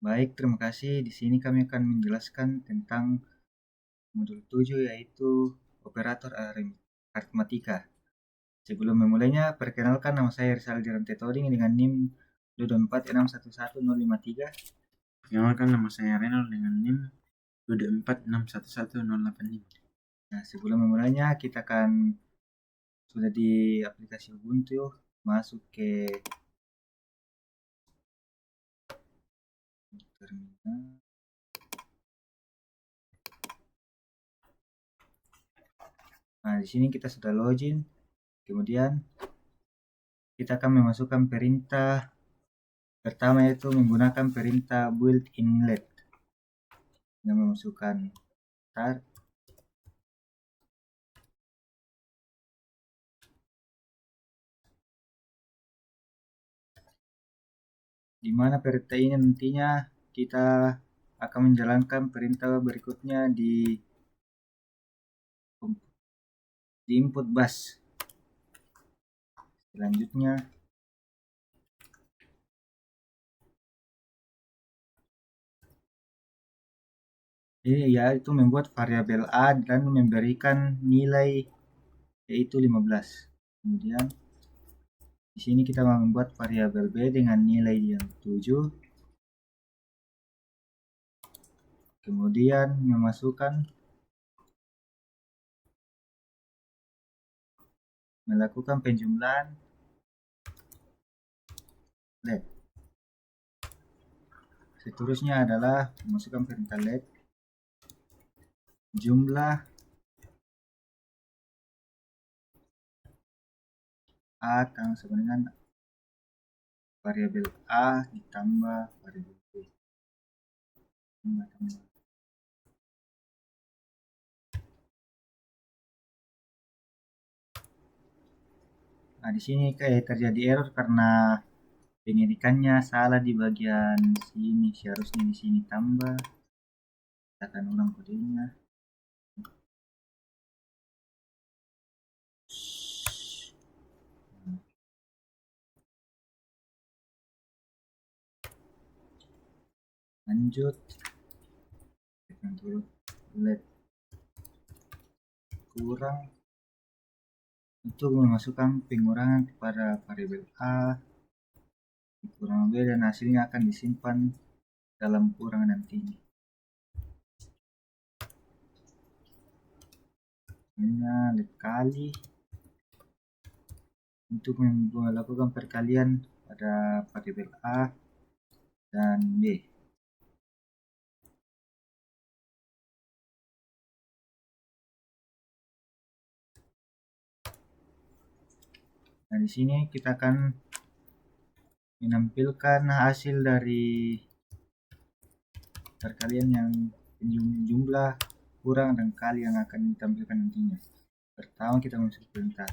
Baik, terima kasih. Di sini kami akan menjelaskan tentang modul 7 yaitu operator aritmatika. Sebelum memulainya, perkenalkan nama saya Rizal Dirante Toding dengan NIM 224611053. Perkenalkan, nama saya Renal dengan NIM 224611085. Nah, sebelum memulainya, kita akan sudah di aplikasi Ubuntu, masuk ke terminal. Nah, di sini kita sudah login. Kemudian kita akan memasukkan perintah pertama, yaitu menggunakan perintah build inlet. Kita memasukkan start. Di mana perintah ini nantinya kita akan menjalankan perintah berikutnya di input bus. Selanjutnya ini yaitu membuat variabel A dan memberikan nilai yaitu 15. Kemudian di sini kita membuat variabel B dengan nilai yang 7. Kemudian melakukan penjumlahan let. Seterusnya adalah memasukkan perintah let jumlah A sama dengan variabel A ditambah variabel B. Tambah. Nah, di sini kayak terjadi error karena pengeditannya salah di bagian sini. Seharusnya di sini tambah. Kita akan ulang kodenya. Lanjut. Tekan dulu let kurang untuk memasukkan pengurangan kepada variabel A kurang B, dan hasilnya akan disimpan dalam kurang nanti. Ini let kali untuk melakukan perkalian pada variabel A dan B. Nah, di sini kita akan menampilkan hasil dari perkalian yang jumlah kurang dan kali yang akan ditampilkan nantinya. Pertama kita masuk perintah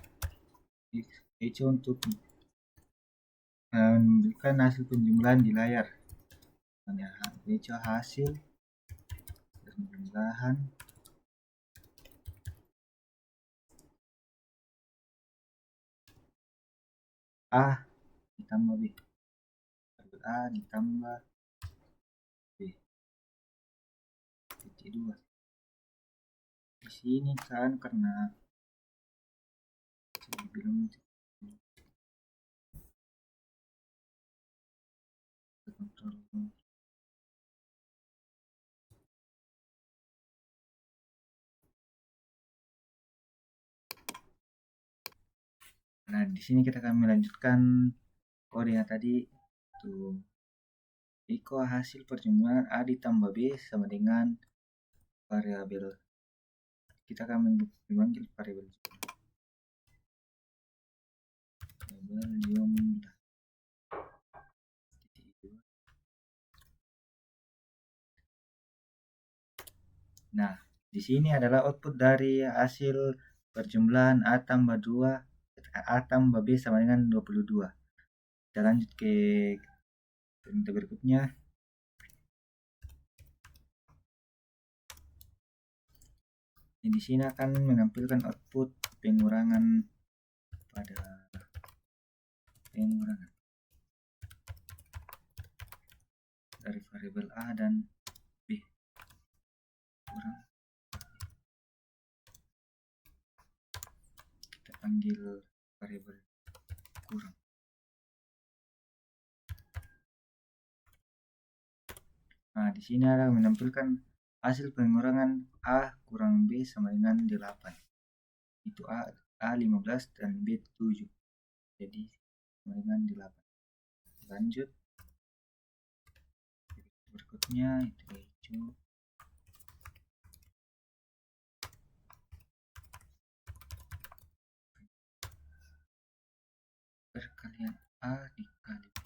echo untuk menunjukkan hasil penjumlahan di layar. Echo hasil penjumlahan A ditambah B, A ditambah B titik 2. Di sini kan karena belum kontrol. Nah, di sini kita akan melanjutkan kode yang tadi tuh. Echo hasil perjumlahan A ditambah B sama dengan variabel. Kita akan memanggil variabel jumlah. Nah, di sini adalah output dari hasil perjumlahan A tambah 2, A tambah B sama dengan 22. Kita lanjut ke perintah berikutnya. Di sini akan menampilkan output pengurangan pada pengurangan dari variabel A dan B kurang, kita panggil variabel kurang. Nah, di sini ada menampilkan hasil pengurangan A kurang B sama dengan 8. Itu A 15 dan B 7. Jadi sama dengan 8. Lanjut. Berikutnya itu hijau. Perkalian A dikali B.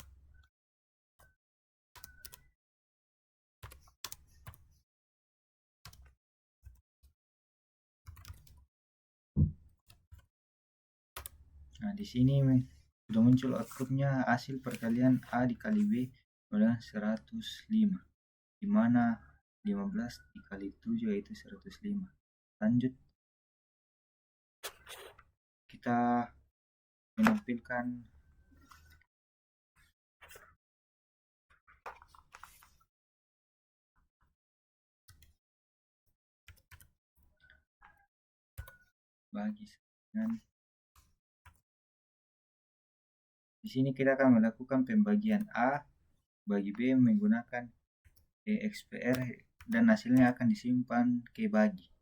Nah, di sini sudah muncul outputnya hasil perkalian A dikali B adalah 105, di mana 15 dikali 7 yaitu 105. Lanjut, kita menampilkan bagi dengan di sini kita akan melakukan pembagian A bagi B menggunakan EXPR dan hasilnya akan disimpan ke bagi.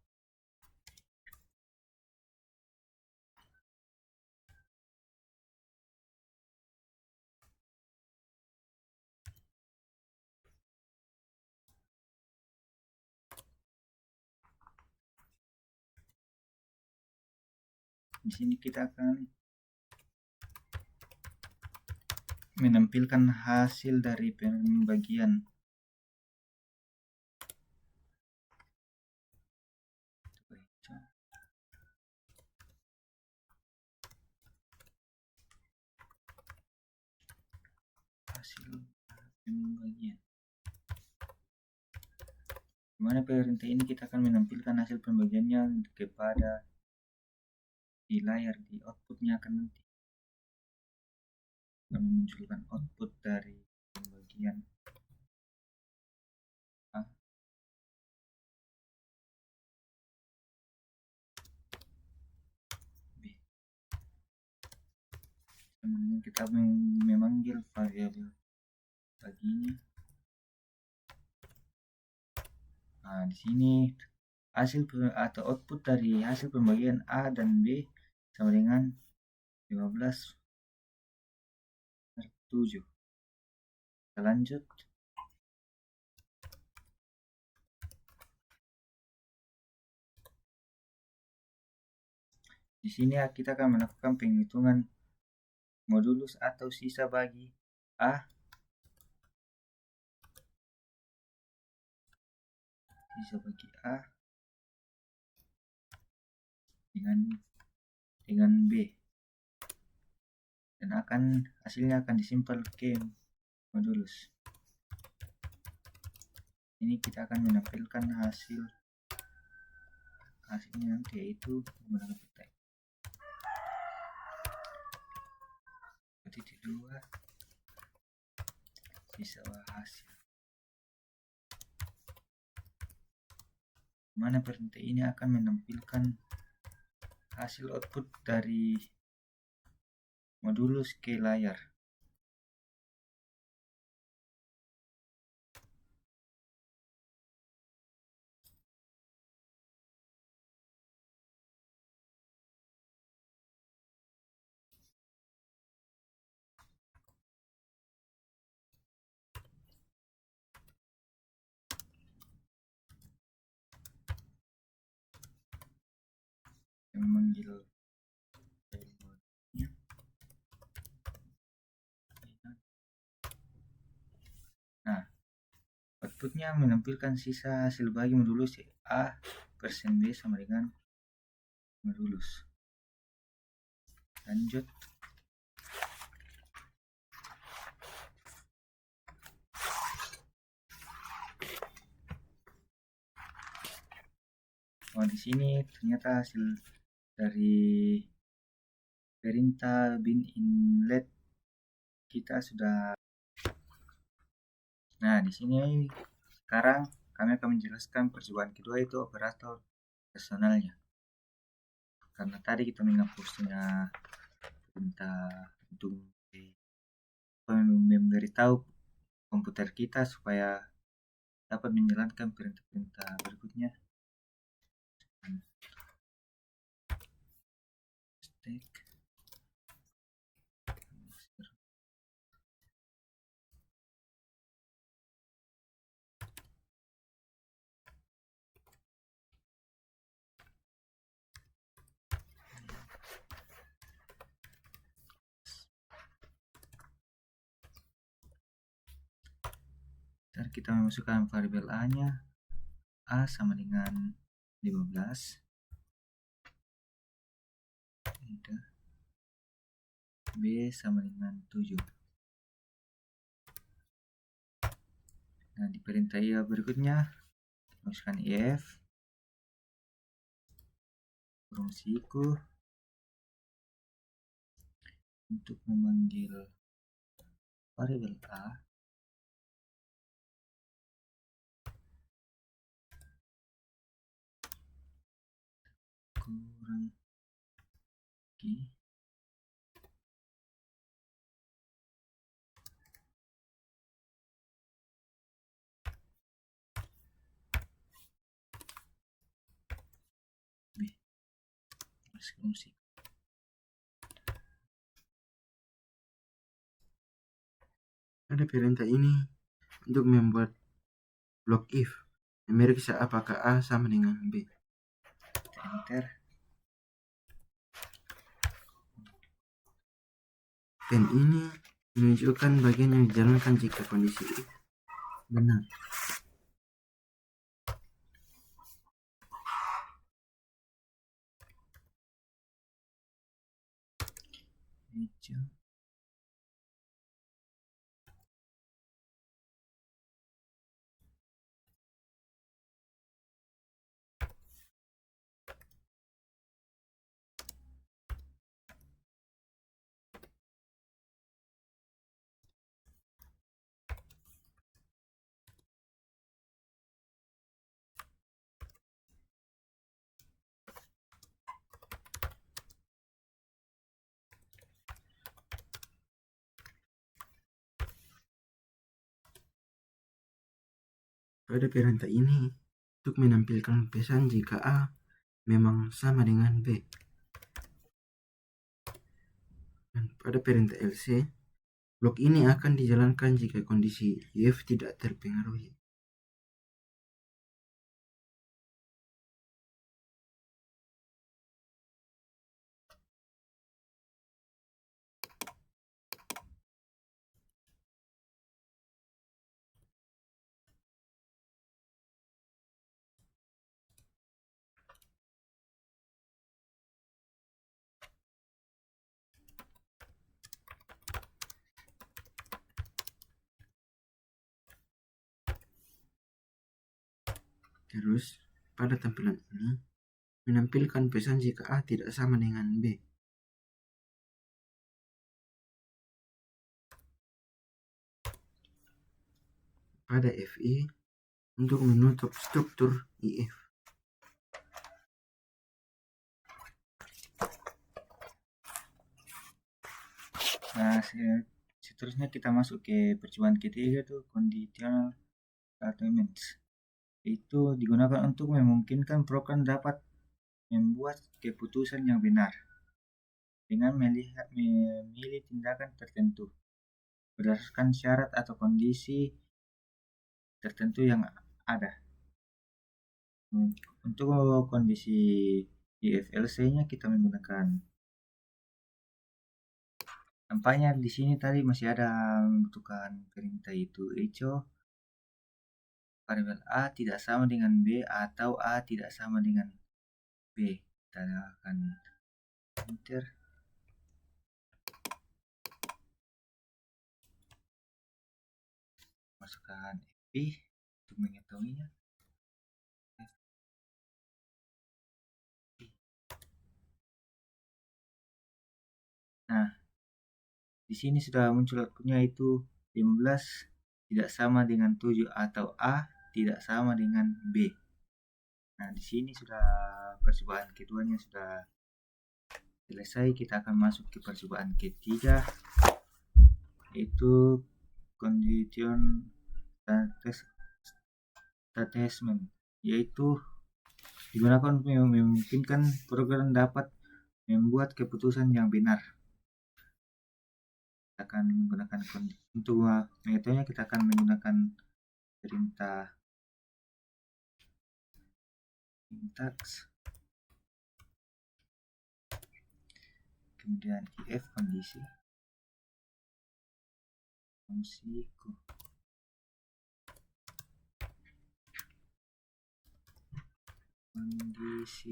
Di sini kita akan menampilkan hasil dari pembagian hasil pembagian. Dimana perintah ini kita akan menampilkan hasil pembagiannya kepada di layar, di outputnya akan nanti akan memunculkan output dari pembagian A, B. Kemudian kita memanggil variabel baginya. Nah, di sini hasil atau output dari hasil pembagian A dan B sama dengan 15 per 7. Kita lanjut. Di sini kita akan melakukan penghitungan modulus atau sisa bagi A, sisa bagi A dengan B, dan hasilnya akan disimpan ke modulus. Ini kita akan menampilkan hasilnya nanti, yaitu menggunakan petai. Titik 2 sisa hasil. Mana perintah ini akan menampilkan hasil output dari modulus ke layar. Yang memanggil nah, outputnya menampilkan sisa hasil bagi modulus A persen B sama dengan modulus. Lanjut. Oh, di sini ternyata hasil dari perintah bin inlet kita sudah Nah, di sini sekarang kami akan menjelaskan percobaan kedua itu operator personalnya. Karena tadi kita menghapusnya perintah untuk memberitahu komputer kita supaya dapat menjalankan perintah-perintah berikutnya. Stack. Dan kita memasukkan variabel A-nya. A sama dengan 15. B sama dengan 7. Nah, di perintah IA berikutnya, masukkan if fungsiku untuk memanggil variabel A kurang G B fungsi. Pada perintah ini untuk membuat blok if, memeriksa apakah A sama dengan B. Enter. Dan ini menunjukkan bagian yang dijalankan jika kondisi if benar. Hijau. Pada perintah ini untuk menampilkan pesan jika A memang sama dengan B. Dan pada perintah else, blok ini akan dijalankan jika kondisi if tidak terpengaruhi. Terus, pada tampilan ini, menampilkan pesan jika A tidak sama dengan B. Pada FI, untuk menutup struktur IF. Nah, seterusnya kita masuk ke percobaan ketiga tuh conditional statements. Itu digunakan untuk memungkinkan program dapat membuat keputusan yang benar dengan memilih tindakan tertentu berdasarkan syarat atau kondisi tertentu yang ada. Untuk kondisi IFLC-nya kita menggunakan, nampaknya di sini tadi masih ada membutuhkan perintah itu echo variabel A tidak sama dengan B atau A tidak sama dengan B. Kita akan enter. Masukkan FP untuk mengetahuinya. Nah, di sini sudah muncul outputnya itu 15 tidak sama dengan 7 atau A tidak sama dengan B. Nah, di sini sudah percobaan keduanya sudah selesai. Kita akan masuk ke percobaan ketiga, yaitu condition statement, yaitu digunakan untuk memungkinkan program dapat membuat keputusan yang benar. Kita akan menggunakan untuk metodenya kita akan menggunakan perintah syntax, kemudian if kondisi fungsiku, kondisi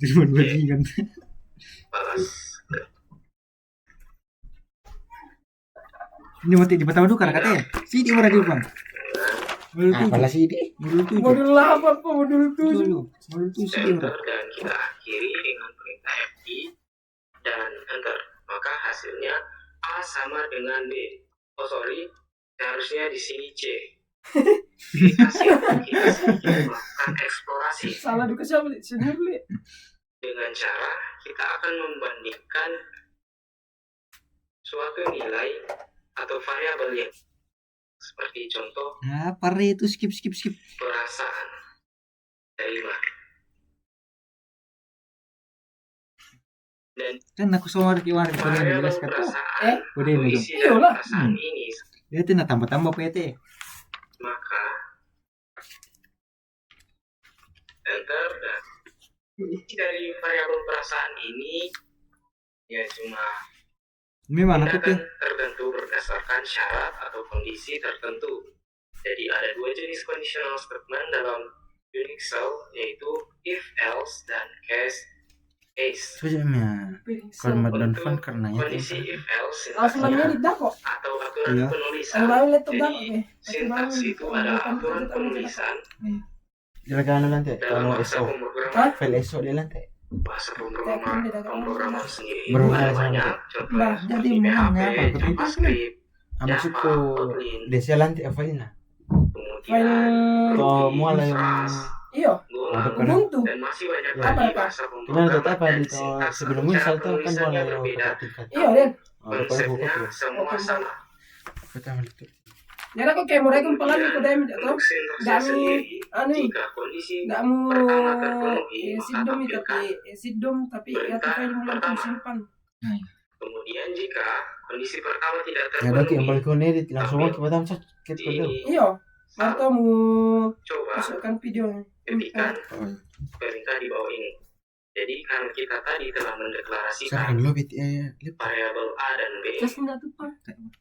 Jerman bajingan. Ini mati di pertama dulu katanya. Sini mana di depan? Apalah sih ini? Modul 8 kok modul 7. Modul 7 enter dan kita akhiri dengan perintah FI dan enter. Maka hasilnya A sama dengan B. Oh sorry, seharusnya di sini C. Kita sedikit melakukan eksplorasi. Salah dikasih apa sendiri. Dengan cara kita akan membandingkan suatu nilai atau variabel yang seperti contoh pare itu skip perasaan terima. Dan kan aku sama Riwan variabel menjelaskan perasaan udah ini isi dari Iyalah. perasaan ini, ya tina tambah PT maka enter dan isi dari variabel perasaan ini ya cuma memang aku tindakan tertentu berdasarkan syarat atau kondisi tertentu. Jadi ada dua jenis conditional statement dalam Unix Shell, yaitu if else dan case. Sebenarnya kalau dan fun karena ya Kondisi if else Langsung nanya di dako. atau aturan Iya. penulisan. Ang bawa laptop dako Jadi eh. sintaks itu adalah aturan penulisan Gimana nanti dalam kalau bahasa SO pemrograman. file SO dia nanti Bahasa pemrograman sendiri itu Berapa ada sama banyak. itu? Contohnya Jadi seperti memang PHP, apa? JavaScript, maksudku dia nanti filenya kemudian atau Ruby, mual yang Rust, Iyo. Golang, Ubuntu. dan masih banyak Ya. lagi Apa? bahasa gimana pemrograman tetap dan di sintaks sebelum atau misal cara tuh kan penulisannya mulai berbeda. tingkat Iyo Den. Konsepnya semua sama. pertama itu Jadi aku kayak mereka pelan aku demi atau Untuk sintaksnya Nggak mau, sendiri, anu, jika kondisi nggak mau pertama terpenuhi, maka sidom tampilkan. tapi ya file mulai tuh simpan. Kemudian jika kondisi pertama tidak ya dok yang terpenuhi, balik ke edit langsung kita macet di gitu ini Iyo. Atau mau coba masukkan videonya. ketikkan oh perintah di bawah ini. Jadi karena kita tadi telah mendeklarasikan sekarang lo bit variabel A dan B Just enggak tuh Pak.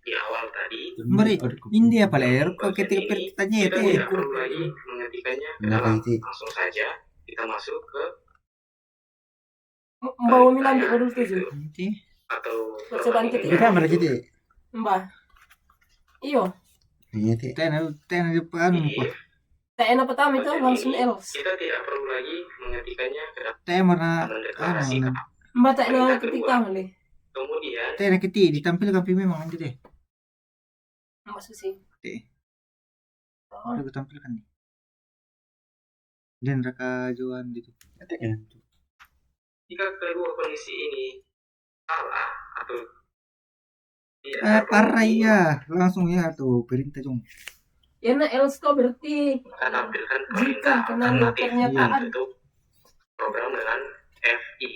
di awal tadi, Mari, ini apa layar kok bagian ketika ini pertanyaan kita itu tidak perlu lagi mengetikkannya ke Kenapa dalam. itu? Langsung saja kita masuk ke Membawa Milan di modul 7. nanti atau Percobaan ini ketiga. kamera gitu Mbah. Iyo. ini tuh ten depan if TN pertama itu langsung else. kita tidak perlu lagi mengetikkannya ke dalam ten mana mendeklarasikan. Mbah TN ketika malih. Kemudian ten keti ditampilkan memang nanti deh Mbak Susi. udah gue tampilkan nih dan raka Joan gitu jika kedua kondisi ini salah atau tidak parah terpenuhi, ya langsung ya tuh perintah jong Ya nah else tuh berarti maka tampilkan jika perintah kena alternatif pernyataan. untuk program dengan FI.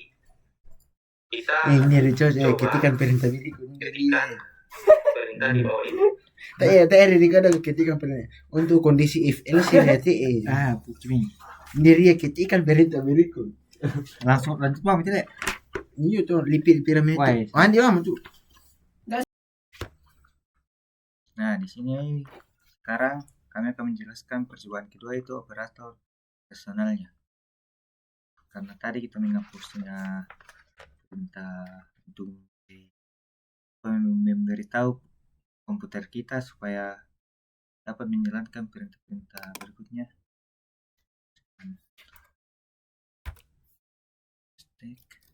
Kita ini Rico ketikan perintah bidik ketikkan perintah di bawah ini. tak ada di kadang ketikan perintah untuk kondisi if else berarti pucumi dia ketikan perintah berikut langsung lanjut pak itu deh iya tuh lipir piramid Wah, itu andi tuh nah di sini sekarang kami akan menjelaskan percobaan kedua itu operator personalnya karena tadi kita menghapusnya perintah untuk memberitahu komputer kita supaya dapat menjalankan perintah-perintah berikutnya. Stack.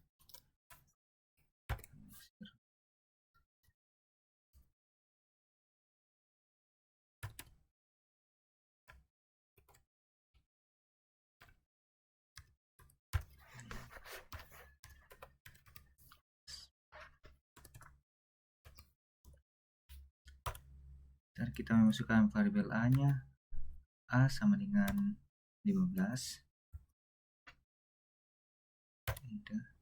Dan kita memasukkan variabel A-nya. A sama dengan 15. Enter.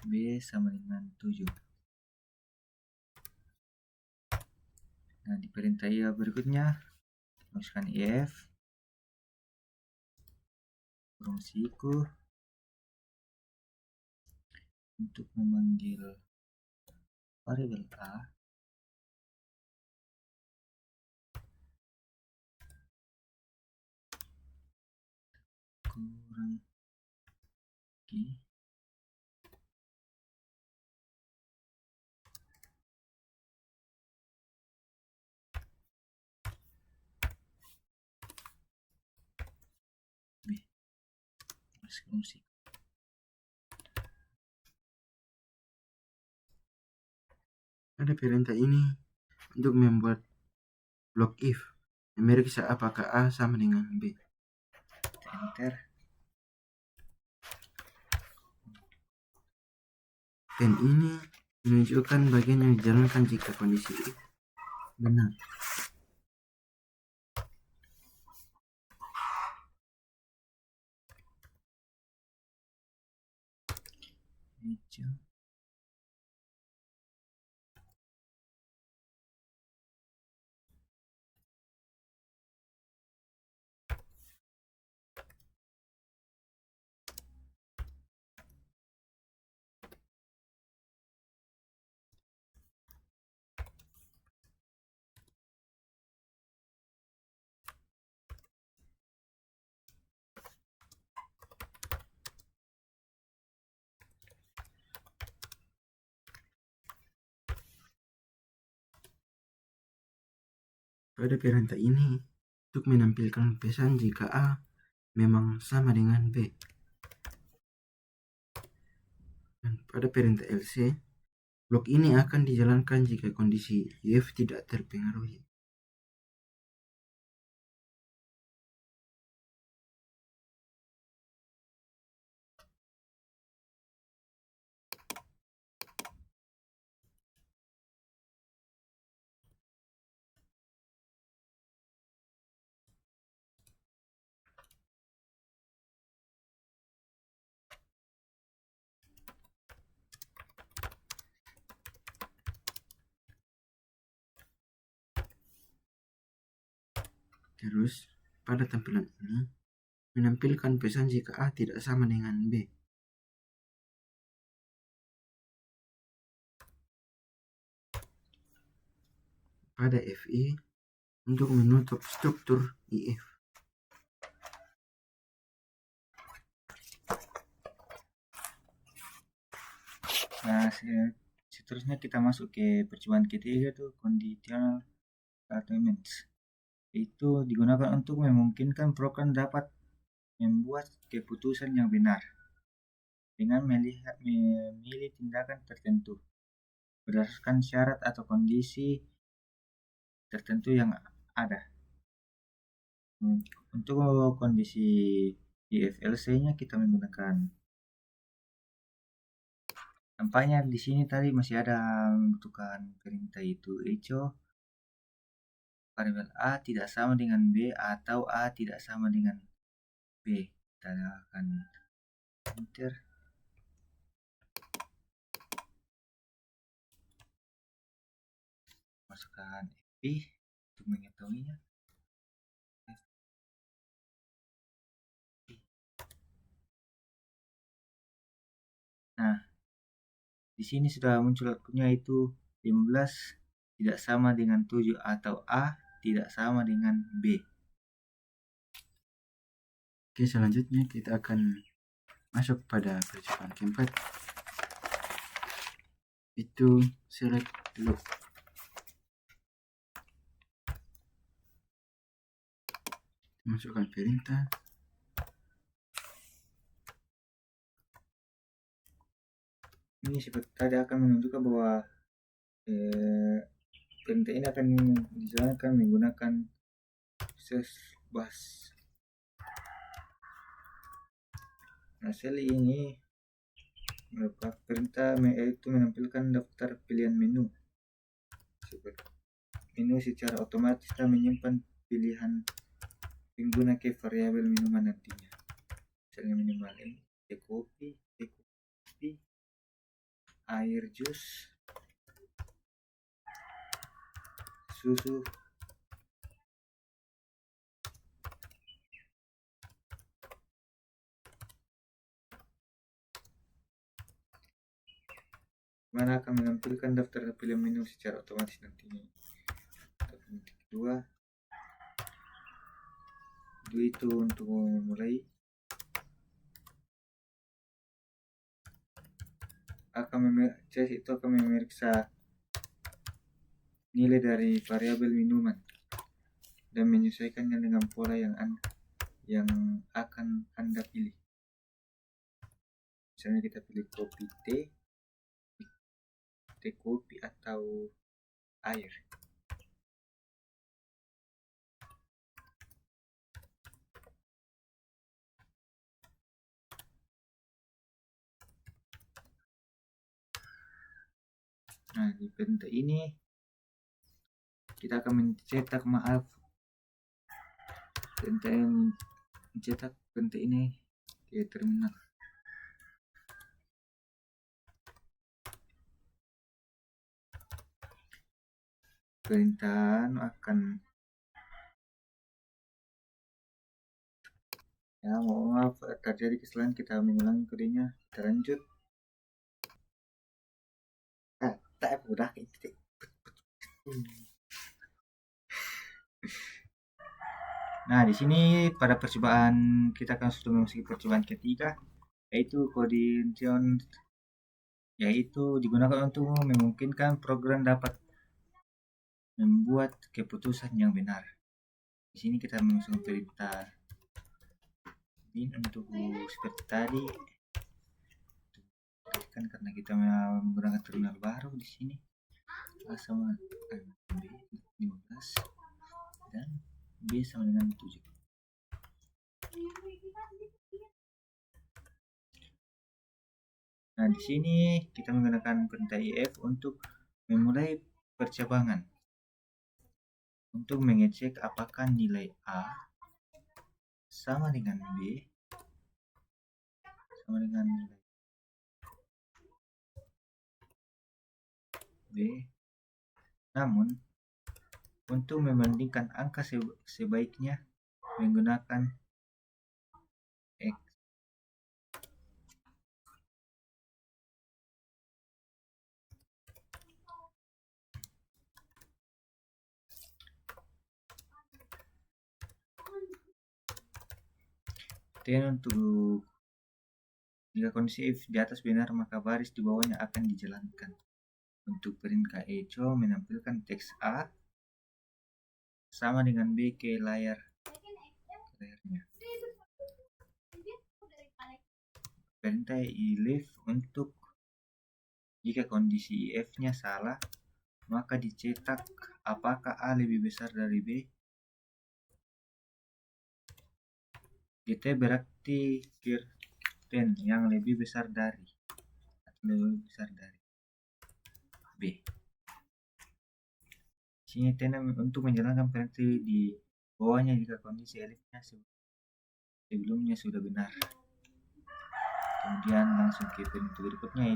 B sama dengan 7. Nah, di perintah IA berikutnya masukkan if fungsiku untuk memanggil variabel A kurang G B fungsi. Pada perintah ini untuk membuat blok if, memeriksa apakah A sama dengan B. Enter. Dan ini menunjukkan bagian yang dijalankan jika kondisi if benar. Hijau. Pada perintah ini untuk menampilkan pesan jika A memang sama dengan B. Dan pada perintah else, blok ini akan dijalankan jika kondisi if tidak terpengaruhi. Terus, pada tampilan ini, menampilkan pesan jika A tidak sama dengan B. Pada FI, untuk menutup struktur IF. Nah, seterusnya kita masuk ke percobaan ketiga tuh, conditional statements. Itu digunakan untuk memungkinkan program dapat membuat keputusan yang benar dengan memilih tindakan tertentu berdasarkan syarat atau kondisi tertentu yang ada. Untuk kondisi IFLC-nya kita menggunakan, nampaknya di sini tadi masih ada membutuhkan perintah itu echo variabel A tidak sama dengan B atau A tidak sama dengan B. Kita akan enter. Masukkan FP untuk mengetahuinya. Nah, di sini sudah muncul outputnya itu 15 tidak sama dengan 7 atau A tidak sama dengan B. Oke, selanjutnya kita akan masuk pada percobaan keempat. Itu select loop. masukkan perintah. Ini seperti tadi akan menunjukkan bahwa perintah ini akan dijalankan menggunakan bus. Nah, sel ini merupakan perintah yaitu menampilkan daftar pilihan menu. Menu secara otomatis dan menyimpan pilihan pengguna ke variabel minuman nantinya. Misalnya minimal ini teh kopi, air jus, susu, mana akan menampilkan daftar pilihan menu secara otomatis nantinya. Kedua itu untuk memulai itu akan memeriksa nilai dari variabel minuman dan menyesuaikannya dengan pola yang akan Anda pilih. Misalnya kita pilih kopi teh kopi atau air. Nah, di perintah ini kita akan mencetak perintah yang mencetak perintah ini ke terminal. Perintah akan maaf terjadi kesalahan, kita mengulangi kodenya. Kita lanjut. Tak udah gitu. Nah, di sini pada percobaan kita akan sudah memasuki percobaan ketiga, yaitu condition, yaitu digunakan untuk memungkinkan program dapat membuat keputusan yang benar. Di sini kita memasukkan perintah ini untuk seperti tadi. Kan karena kita menggunakan terminal baru di sini. A sama B 15 dan B sama dengan 7. Nah, di sini kita menggunakan perintah if untuk memulai percabangan untuk mengecek apakah nilai A sama dengan B sama dengan nilai B. Namun untuk membandingkan angka sebaiknya menggunakan X. Dan untuk jika kondisi if di atas benar, maka baris di bawahnya akan dijalankan. Untuk perintah echo menampilkan teks A sama dengan B ke layarnya. Perintah elif untuk jika kondisi if-nya salah, maka dicetak apakah A lebih besar dari B. Kita berarti kirten yang lebih besar dari B. Sini tenang untuk menjalankan perintah di bawahnya jika kondisi elifnya sebelumnya sudah benar. Kemudian langsung ke perintah berikutnya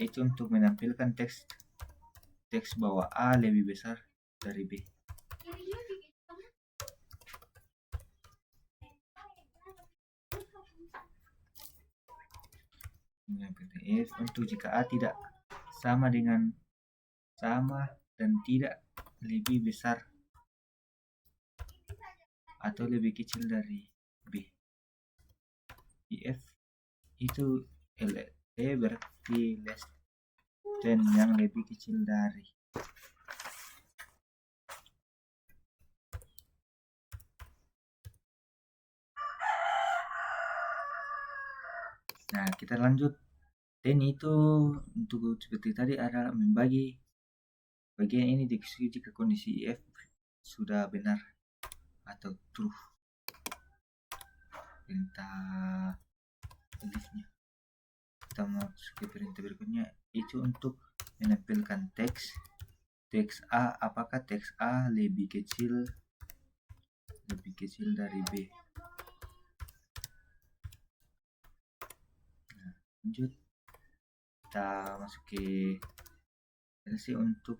yaitu untuk menampilkan teks bahwa A lebih besar dari B. If untuk jika A tidak sama dan tidak lebih besar atau lebih kecil dari B. If itu berarti less than yang lebih kecil dari. Nah, kita lanjut. Dan itu untuk seperti tadi adalah membagi bagian ini dieksekusi jika kondisi if sudah benar atau true. Perintah elifnya. Kita masuk ke perintah berikutnya, itu untuk menempelkan teks A, apakah teks A lebih kecil dari B. Nah, lanjut kita masuk ke LC untuk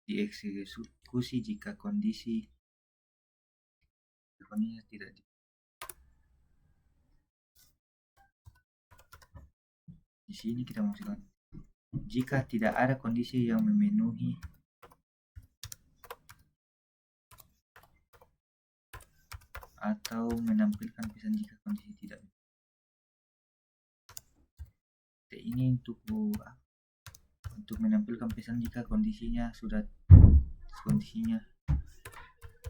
dieksekusi jika kondisinya tidak di sini kita masukkan jika tidak ada kondisi yang memenuhi atau menampilkan pesan jika kondisi tidak. Ini untuk menampilkan pesan jika kondisinya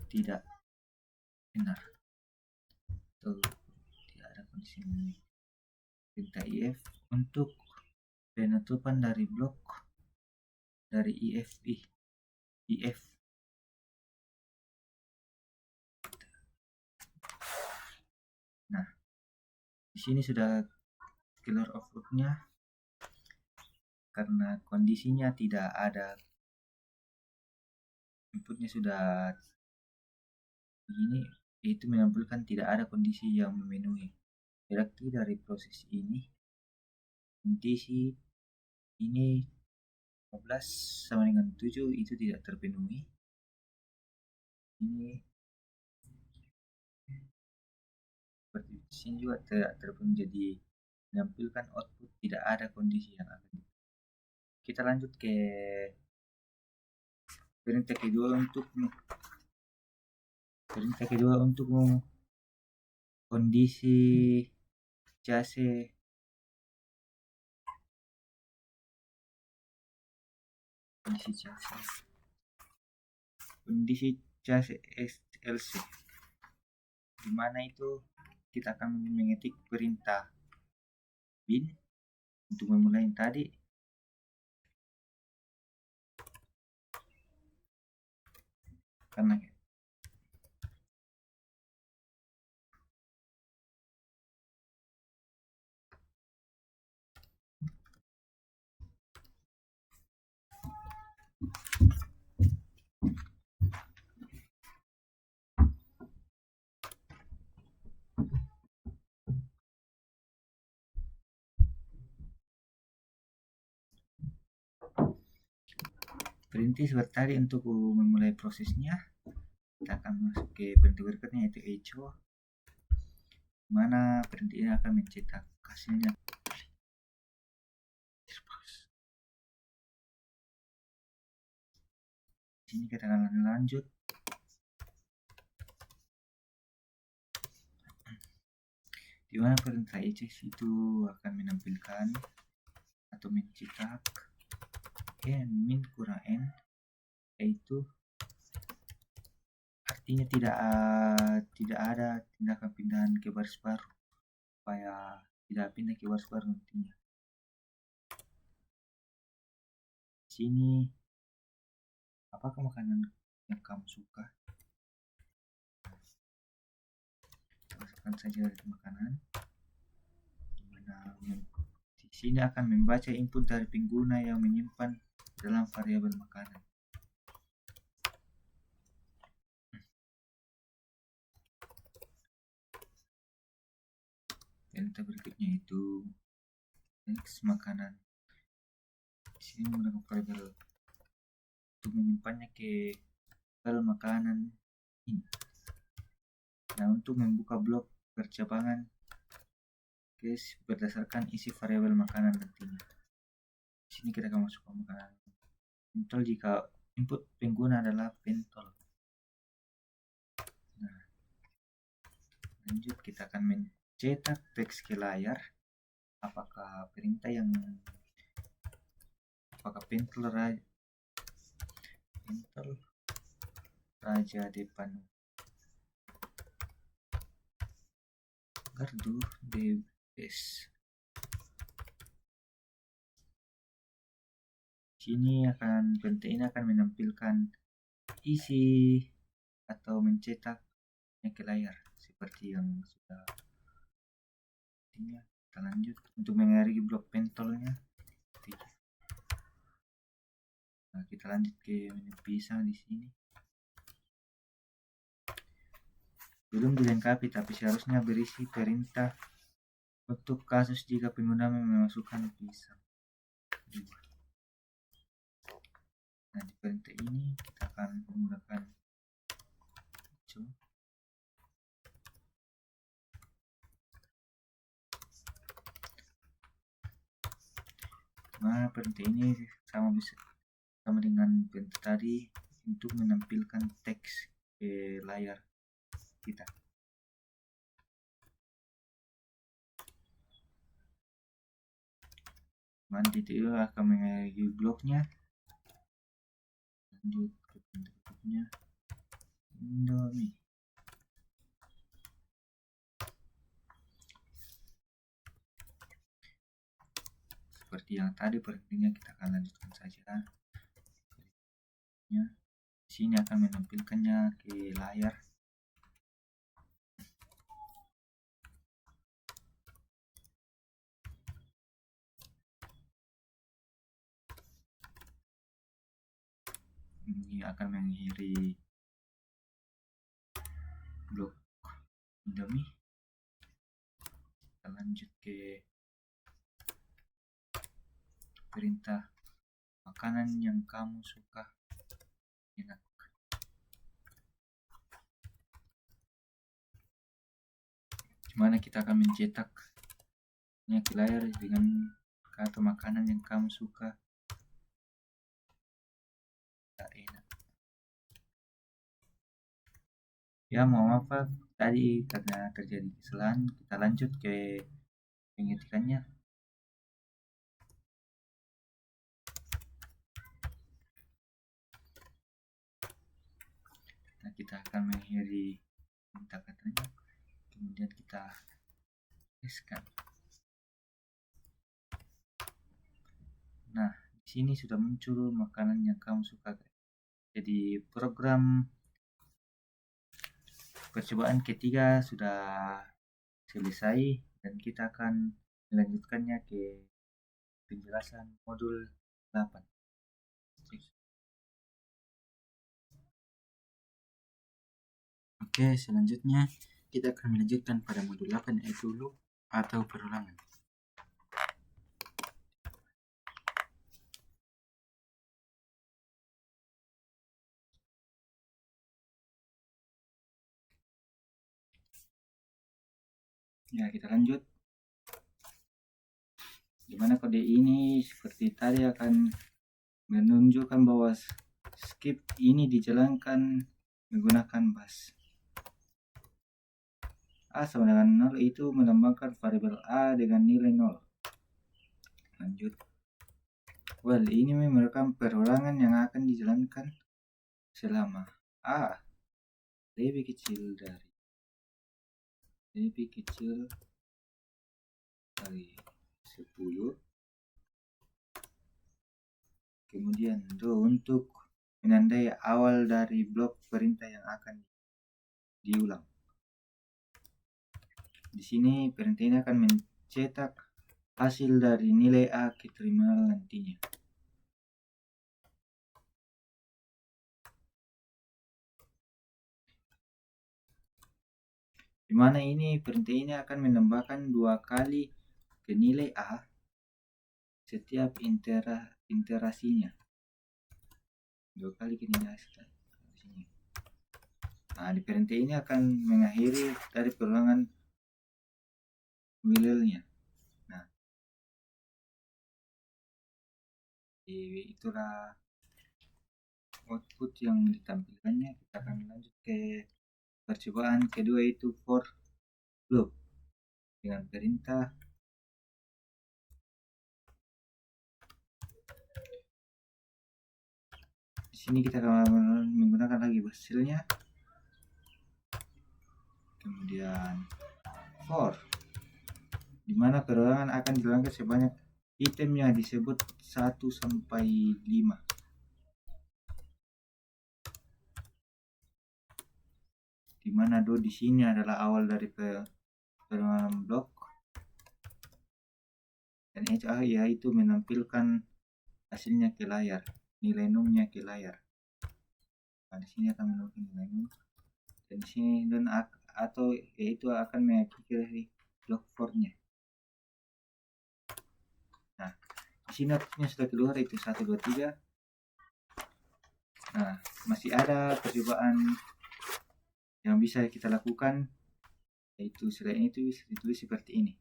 tidak benar atau tidak ada kondisi. Perintah if untuk penutupan dari blok dari if. Nah, di sini sudah killer outputnya karena kondisinya tidak ada, inputnya sudah begini, itu menampilkan tidak ada kondisi yang memenuhi. Berarti dari proses ini kondisi ini 15 sama dengan 7 itu tidak terpenuhi. Ini seperti di sini juga tidak terpenuhi, jadi menampilkan output tidak ada kondisi yang akan. Kita lanjut ke perintah kedua untuk kondisi case LC, di mana itu kita akan mengetik perintah bin untuk memulai yang tadi. Karena perintah seperti tadi untuk memulai prosesnya, kita akan masuk ke perintah berikutnya yaitu echo, mana perintah ini akan mencetak hasilnya. Di sini kita akan lanjut. Di mana perintah echo itu akan menampilkan atau mencetak min kurang n, yaitu artinya tidak ada tindakan pindahan ke baris baru supaya tidak pindah ke baris baru nantinya. Sini apakah makanan yang kamu suka? Masukkan saja makanan. Dimana di sini akan membaca input dari pengguna yang menyimpan dalam variabel makanan. Perintah berikutnya itu next makanan. Di sini menggunakan variabel untuk menyimpannya ke file makanan ini. Nah, untuk membuka blok percabangan berdasarkan isi variabel makanan nantinya. Di sini kita akan masukkan makanan pentol jika input pengguna adalah pentol. Nah, lanjut kita akan mencetak teks ke layar. Apakah pentol raja depan gardu de bes Sini perintah ini akan menampilkan isi atau mencetaknya ke layar seperti yang sudah. Kita lanjut untuk mengairi blok pentolnya. Nah, kita lanjut ke menu pisang di sini. Belum dilengkapi, tapi seharusnya berisi perintah untuk kasus jika pengguna memasukkan pisang. Nah, di perintah ini kita akan menggunakan perintah ini sama dengan perintah tadi untuk menampilkan teks ke layar kita. Nanti itu akan mengairi bloknya. Lanjut ke bentuknya Indomie. Seperti yang tadi perintahnya, kita akan lanjutkan saja. Di sini akan menampilkannya ke layar. Ini akan mengakhiri blok Indomie. Kita lanjut ke perintah makanan yang kamu suka enak. Dimana kita akan mencetaknya ke layar dengan kata makanan yang kamu suka enak. Ya, mohon maaf tadi karena terjadi kesalahan. Kita lanjut ke pengetikannya. Nah, kita akan mengakhiri kata-katanya, kemudian kita teskan. Nah, di sini sudah muncul makanan yang kamu suka. Jadi program percobaan ketiga sudah selesai dan kita akan melanjutkannya ke penjelasan modul 8. Oke, selanjutnya kita akan melanjutkan pada modul 8 yaitu loop atau perulangan. Ya, kita lanjut. Dimana kode ini seperti tadi akan menunjukkan bahwa skip ini dijalankan menggunakan bus. A sama dengan 0 itu melambangkan variabel A dengan nilai 0. Lanjut. Well, ini merupakan perulangan yang akan dijalankan selama A lebih kecil dari 10. Kemudian untuk menandai awal dari blok perintah yang akan diulang. Di sini perintah ini akan mencetak hasil dari nilai A ke terminal nantinya. Di mana ini perintah ini akan menambahkan 2 kali ke nilai A setiap iterasinya. 2 kali ke nilai A setiap iterasinya. Nah, di perintah ini akan mengakhiri dari perulangan while-nya. Nah, itulah output yang ditampilkannya. Kita akan lanjut ke percobaan kedua, yaitu for loop dengan perintah di sini kita akan menggunakan lagi hasilnya, kemudian for, dimana perulangan akan dilakukan sebanyak itemnya disebut 1 sampai 5. Dimana do di sini adalah awal dari permainan blok, dan HA yaitu menampilkan hasilnya ke layar, nilai numnya ke layar. Nah, di sini akan menampilkan nilai num, dan di sini dan atau yaitu akan mengikuti blok for-nya. Nah, di sini artinya sudah keluar itu 1 2 3. Nah, masih ada percobaan yang bisa kita lakukan, yaitu selain itu bisa ditulis seperti ini.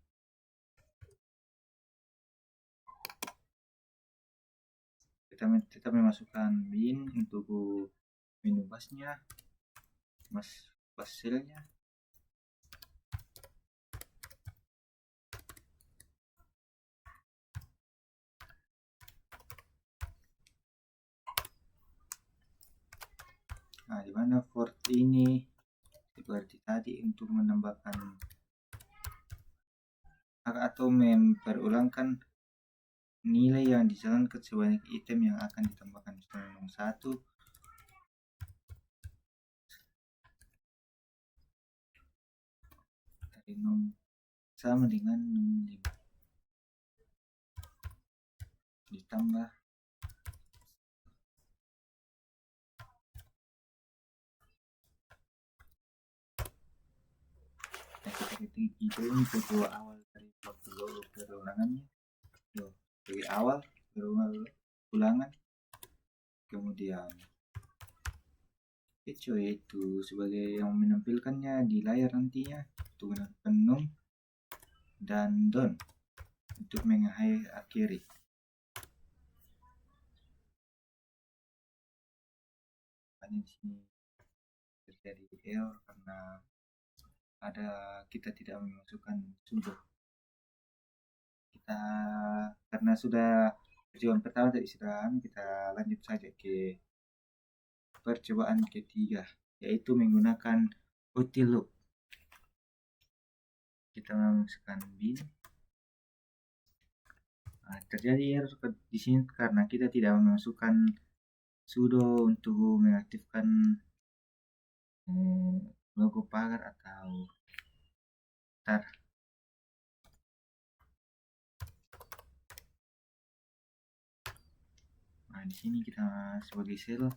Kita memasukkan bin untuk menu busnya, bus cell-nya. Nah, dimana for ini seperti tadi untuk menambahkan atau memperulangkan nilai yang dijalankan sebanyak item yang akan ditambahkan. Misalnya nomor 1 dari num sama dengan num 5 ditambah kita ketik itu untuk awal dari blok perulangannya dari awal ulangan, kemudian echo yaitu sebagai yang menampilkannya di layar nantinya untuk menentukan num, dan don untuk mengakhiri. Hanya di sini terjadi error karena kita tidak memasukkan sudo. Karena sudah percobaan pertama tadi sudah, kita lanjut saja ke percobaan ketiga, yaitu menggunakan util loop. Kita memasukkan bin. Nah, terjadi error di sini karena kita tidak memasukkan sudo untuk mengaktifkan logo pagar atau tar. Nah, di sini kita sebagai sel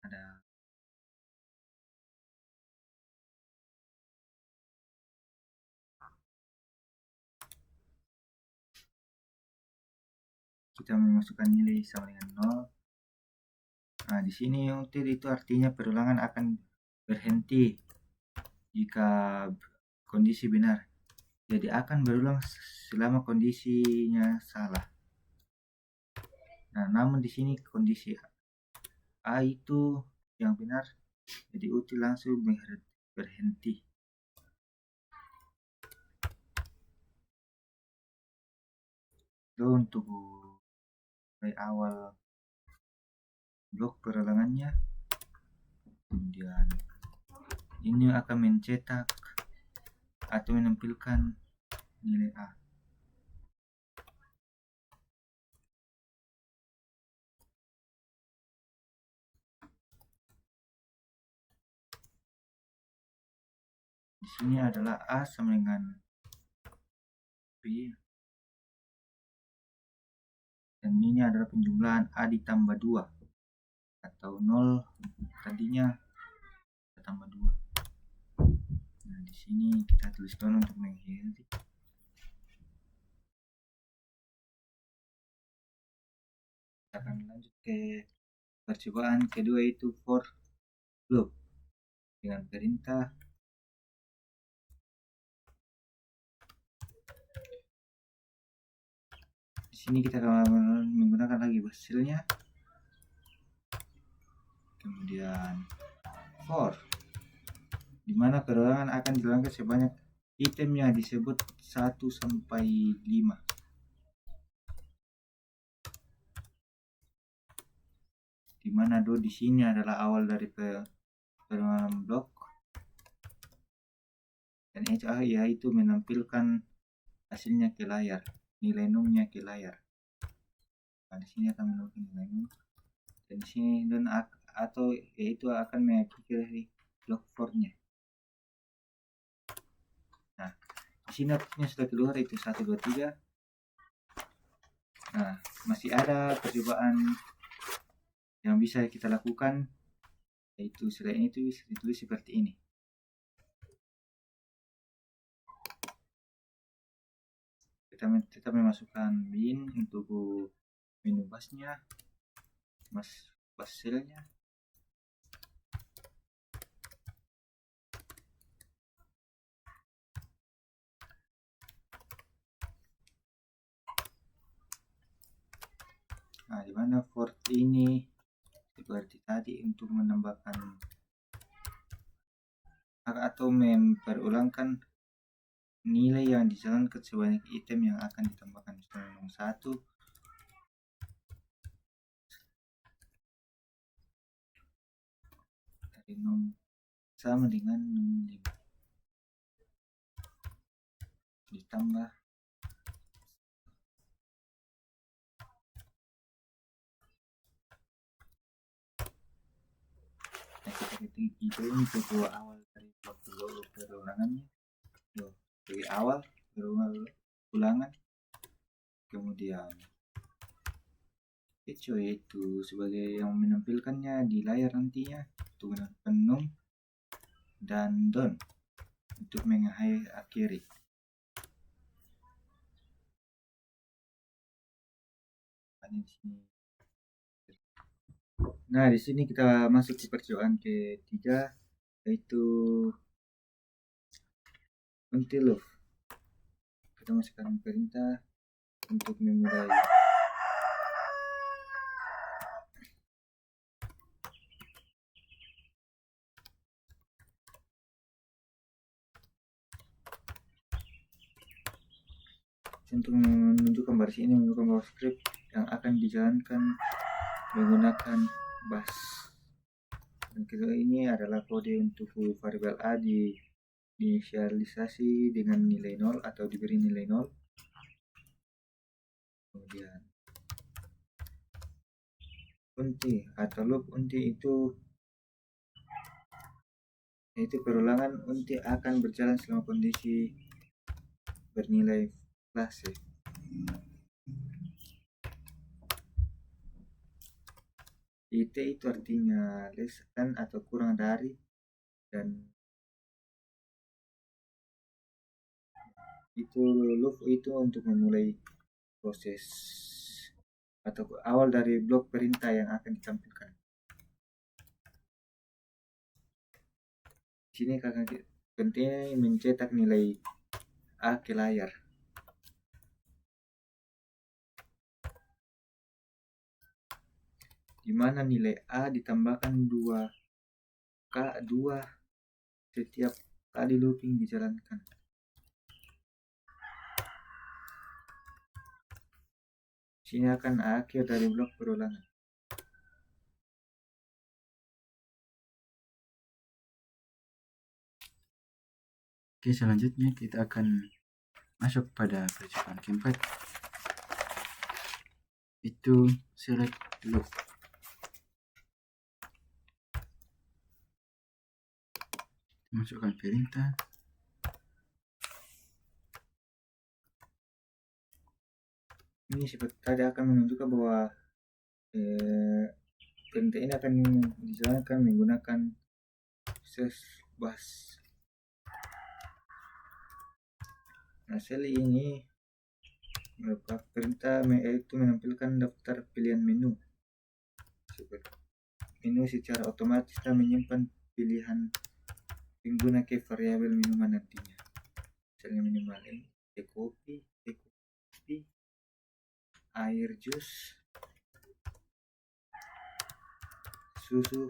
ada kita memasukkan nilai sama dengan 0. Nah, di sini util itu artinya perulangan akan berhenti jika kondisi benar. Jadi akan berulang selama kondisinya salah. Nah, namun di sini kondisi A itu yang benar, jadi util langsung berhenti. Itu untuk dari awal blok perulangannya. Kemudian ini akan mencetak atau menampilkan nilai A. Di sini adalah A sama dengan B, dan ini adalah penjumlahan A ditambah 2 atau 0 tadinya tambah 2. Nah, di sini kita tuliskan untuk mengakhiri. Kita akan lanjut ke percobaan kedua, yaitu for loop dengan perintah di sini kita akan menggunakan lagi hasilnya, kemudian for, dimana perulangan akan dilakukan sebanyak itemnya disebut 1 sampai 5. Dimana do di sini adalah awal dari permainan blok, dan HA yaitu menampilkan hasilnya ke layar, nilai numnya ke layar. Nah, di sini akan menemukan nilai num, dan di sini dan atau yaitu akan mengikuti log for-nya. Nah, di sini outputnya sudah keluar, itu 1, 2, 3. Nah, masih ada percobaan yang bisa kita lakukan, yaitu selain itu bisa ditulis seperti ini. Kita memasukkan bin untuk menu busnya, bus cell-nya. Nah, di mana for ini seperti tadi untuk menambahkan atau memperulangkan nilai yang dijalankan sebanyak item yang akan ditambahkan. Misalnya nomor 1 dari nom sama dengan nom 5 ditambah kita ketik itu untuk awal dari blok perulangannya dari awal ulangan, kemudian echo yaitu sebagai yang menampilkannya di layar nantinya untuk menentukan num, dan don untuk mengakhiri. Nah, di sini kita masuk ke percobaan ketiga, yaitu until loop. Kita masukkan perintah untuk memulai untuk menunjukkan baris ini menunjukkan bahwa script yang akan dijalankan menggunakan bash. Dan kedua ini adalah kode untuk variabel A diinisialisasi dengan nilai 0 atau diberi nilai 0. Kemudian unti atau loop unti itu yaitu perulangan unti akan berjalan selama kondisi bernilai klase. IT itu artinya less than atau kurang dari, dan itu loop itu untuk memulai proses atau awal dari blok perintah yang akan ditampilkan. Di sini kakak penting mencetak nilai A ke layar. Di mana nilai A ditambahkan 2 setiap kali looping dijalankan. Sini akan akhir dari blok perulangan. Oke, selanjutnya kita akan masuk pada percobaan keempat, itu select loop. Masukkan perintah ini seperti tadi akan menunjukkan bahwa perintah ini akan dijalankan menggunakan /bash. Nah, sel ini merupakan perintah yaitu menampilkan daftar pilihan menu. Menu secara otomatis dan menyimpan pilihan pengguna ke variabel minuman nantinya. Misalnya minuman kopi, air jus, susu,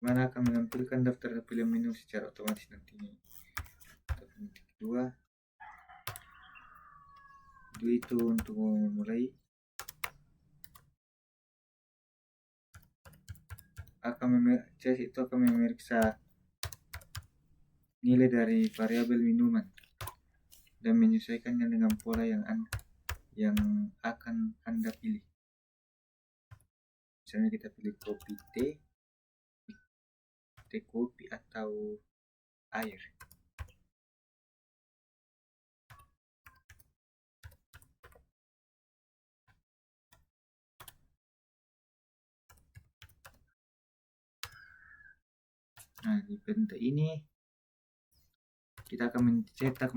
mana akan menampilkan daftar pilihan menu secara otomatis nantinya. Kedua itu untuk memulai CS itu akan memeriksa nilai dari variabel minuman dan menyesuaikannya dengan pola yang akan Anda pilih. Misalnya kita pilih kopi teh kopi atau air. Nah, di perintah ini kita akan mencetak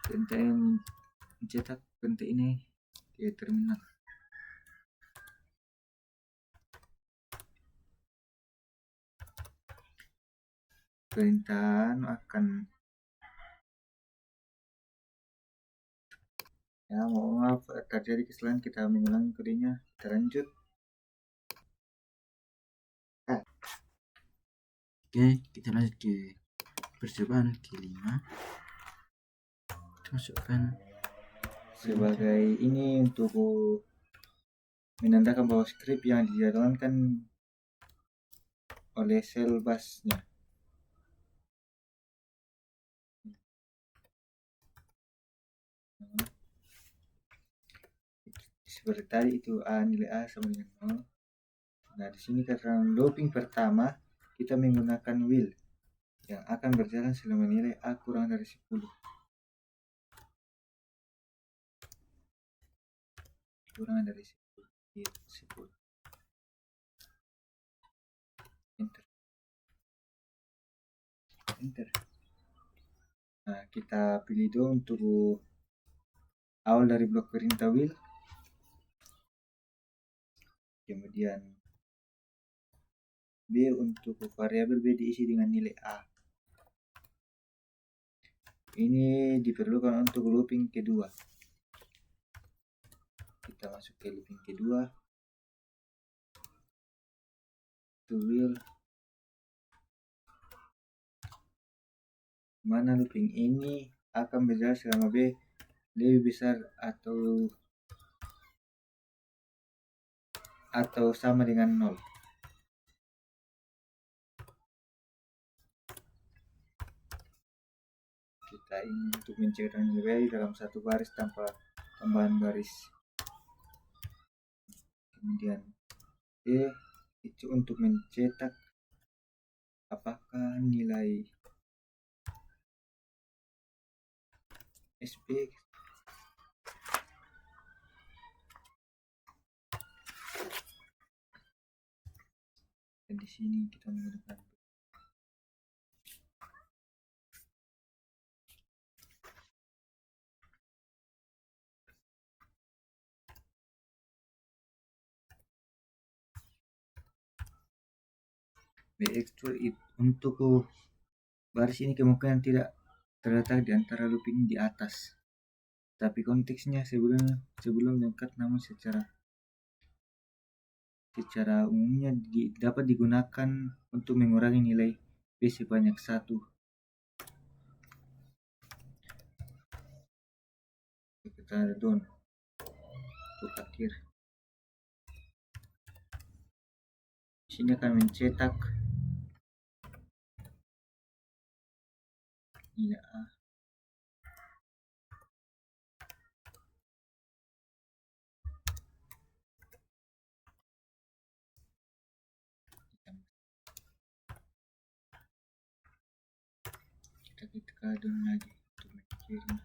perintah yang mencetak perintah ini di terminal. Perintah akan mohon maaf terjadi kesalahan, kita mengulangi kodenya. Kita lanjut. Oke, kita lanjut ke percobaan kelima. Kita masukkan Sebagai ini untuk menandakan bahwa skrip yang dijalankan oleh sel busnya. Seperti tadi itu nilai A sama dengan 0. Nah, di sini karena looping pertama kita menggunakan while yang akan berjalan selama nilai A kurang dari 10. Kurang dari 10. Enter. Nah, kita pilih dulu untuk awal dari blok perintah while. Kemudian B untuk variabel B diisi dengan nilai A. Ini diperlukan untuk looping kedua. Kita masuk ke looping kedua. To while. Mana looping ini akan berjalan selama B lebih besar atau sama dengan 0. Kita ini untuk mencetak nilai dalam satu baris tanpa tambahan baris. Kemudian itu untuk mencetak apakah nilai SP dan di sini kita menggunakan B-extrude. Untuk baris ini kemungkinan tidak terletak di antara looping di atas, tapi konteksnya sebelum lengkap, namun secara umumnya dapat digunakan untuk mengurangi nilai B sebanyak 1. Kita done untuk akhir. Sini akan mencetak nilai A. Kita done lagi untuk mengirim.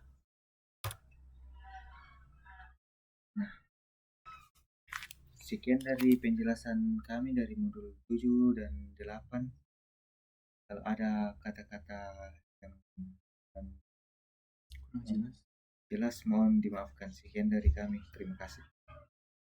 Nah, sekian dari penjelasan kami dari modul 7 dan 8. Kalau ada kata-kata yang kurang jelas mohon dimaafkan. Sekian dari kami. Terima kasih.